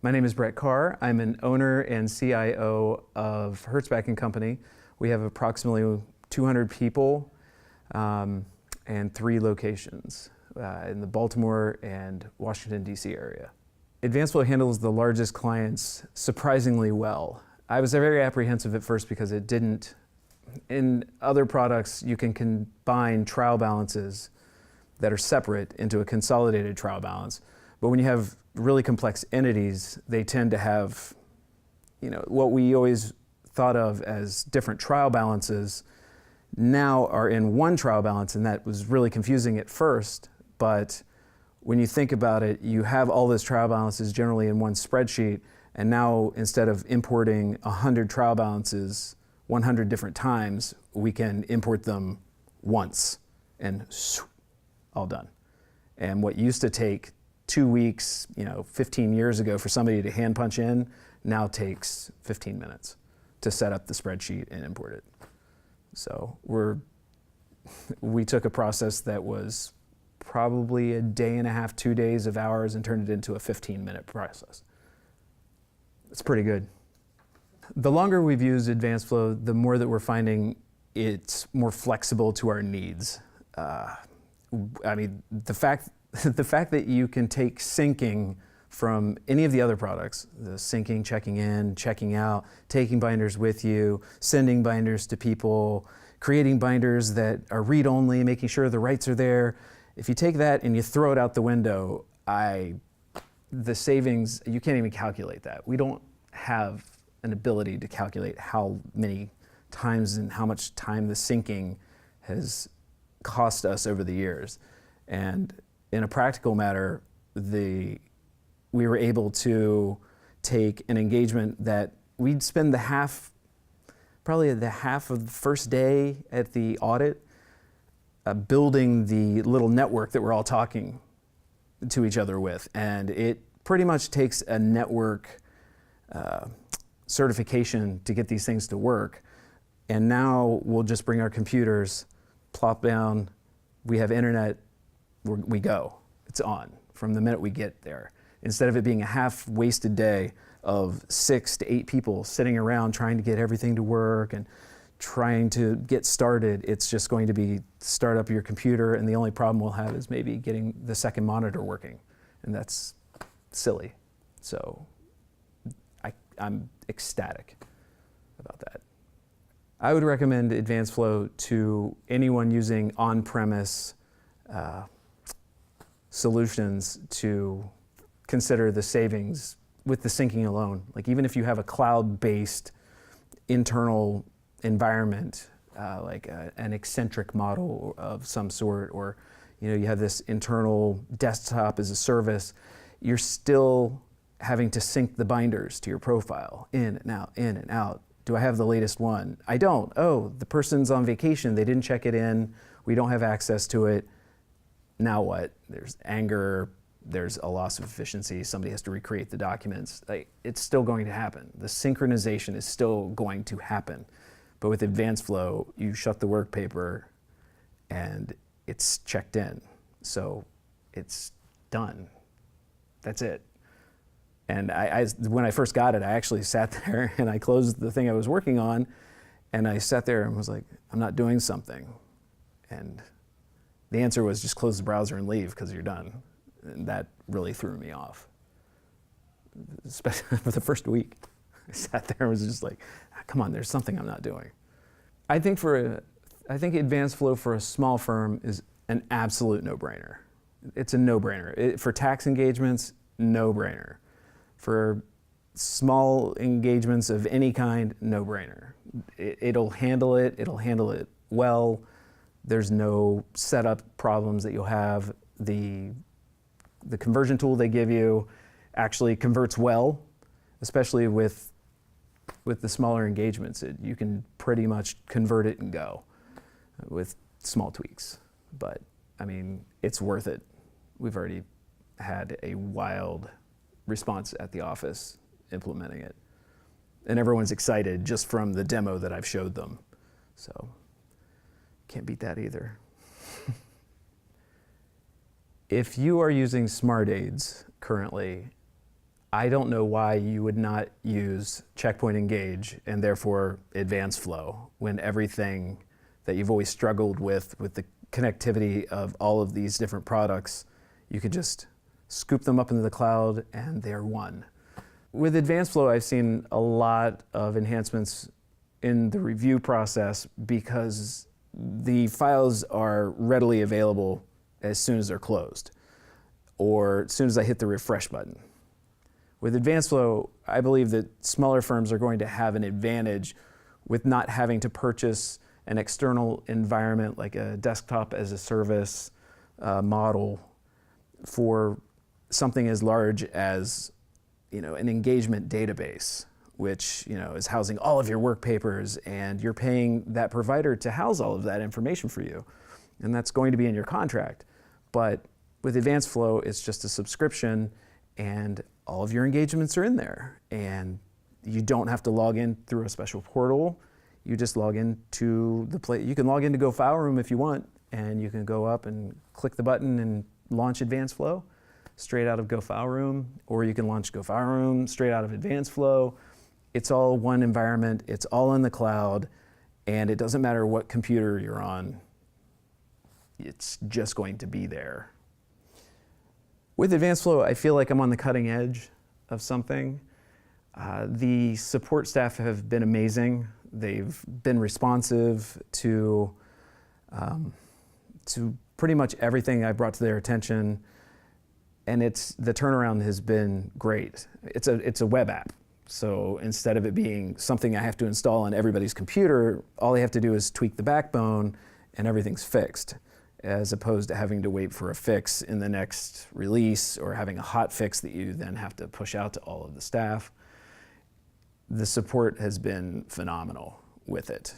My name is Brett Carr. I'm an owner and CIO of Hertzbach and Company. We have approximately 200 people and 3 locations in the Baltimore and Washington, D.C. area. AdvanceFlow handles the largest clients surprisingly well. I was very apprehensive at first because it didn't. In other products, you can combine trial balances that are separate into a consolidated trial balance. But when you have really complex entities, they tend to have, what we always thought of as different trial balances now are in one trial balance, and that was really confusing at first. But when you think about it, you have all those trial balances generally in one spreadsheet, and now instead of importing 100 trial balances 100 different times, we can import them once and all done. And what used to take 2 weeks, 15 years ago for somebody to hand punch in, now takes 15 minutes to set up the spreadsheet and import it. So we took a process that was probably a day and a half, 2 days of hours, and turned it into a 15-minute process. It's pretty good. The longer we've used AdvanceFlow, the more that we're finding it's more flexible to our needs. The fact that you can take syncing from any of the other products, the syncing, checking in, checking out, taking binders with you, sending binders to people, creating binders that are read-only, making sure the rights are there. If you take that and you throw it out the window, the savings, you can't even calculate that. We don't have an ability to calculate how many times and how much time the syncing has cost us over the years. And in a practical matter, we were able to take an engagement that we'd spend probably the half of the first day at the audit building the little network that we're all talking to each other with. And it pretty much takes a network certification to get these things to work. And now we'll just bring our computers, plop down, we have internet, we go. It's on from the minute we get there. Instead of it being a half-wasted day of 6 to 8 people sitting around trying to get everything to work and trying to get started, it's just going to be start up your computer, and the only problem we'll have is maybe getting the second monitor working, and that's silly. So I'm ecstatic about that. I would recommend AdvanceFlow to anyone using on-premise solutions to consider the savings with the syncing alone. Like even if you have a cloud-based internal environment, like an eccentric model of some sort, or you have this internal desktop as a service, you're still having to sync the binders to your profile, in and out, in and out. Do I have the latest one? I don't. Oh, the person's on vacation, they didn't check it in, we don't have access to it. Now what? There's anger, there's a loss of efficiency, somebody has to recreate the documents. It's still going to happen. The synchronization is still going to happen. But with AdvanceFlow, you shut the work paper and it's checked in. So it's done. That's it. And when I first got it, I actually sat there and I closed the thing I was working on, and I sat there and was like, I'm not doing something. And the answer was just close the browser and leave because you're done. And that really threw me off, especially for the first week. I sat there and was just like, come on, there's something I'm not doing. I think AdvanceFlow for a small firm is an absolute no-brainer. It's a no-brainer. For tax engagements, no-brainer. For small engagements of any kind, no-brainer. It'll handle it well. There's no setup problems that you'll have. The conversion tool they give you actually converts well, especially with the smaller engagements. You can pretty much convert it and go with small tweaks. But I mean, it's worth it. We've already had a wild response at the office implementing it. And everyone's excited just from the demo that I've showed them. So can't beat that either. If you are using smart aids currently, I don't know why you would not use Checkpoint Engage and therefore AdvanceFlow when everything that you've always struggled with the connectivity of all of these different products, you could just scoop them up into the cloud and they're one. With AdvanceFlow, I've seen a lot of enhancements in the review process because the files are readily available as soon as they're closed or as soon as I hit the refresh button. With AdvanceFlow, I believe that smaller firms are going to have an advantage with not having to purchase an external environment like a desktop as a service model for something as large as an engagement database, which is housing all of your work papers, and you're paying that provider to house all of that information for you. And that's going to be in your contract. But with AdvanceFlow, it's just a subscription and all of your engagements are in there. And you don't have to log in through a special portal. You just log into the place. You can log into GoFileRoom if you want, and you can go up and click the button and launch AdvanceFlow straight out of GoFileRoom, or you can launch GoFileRoom straight out of AdvanceFlow. It's all one environment, it's all in the cloud, and it doesn't matter what computer you're on, it's just going to be there. With AdvanceFlow, I feel like I'm on the cutting edge of something. The support staff have been amazing. They've been responsive to pretty much everything I brought to their attention, and the turnaround has been great. It's a web app, so instead of it being something I have to install on everybody's computer, all I have to do is tweak the backbone and everything's fixed, as opposed to having to wait for a fix in the next release or having a hot fix that you then have to push out to all of the staff. The support has been phenomenal with it.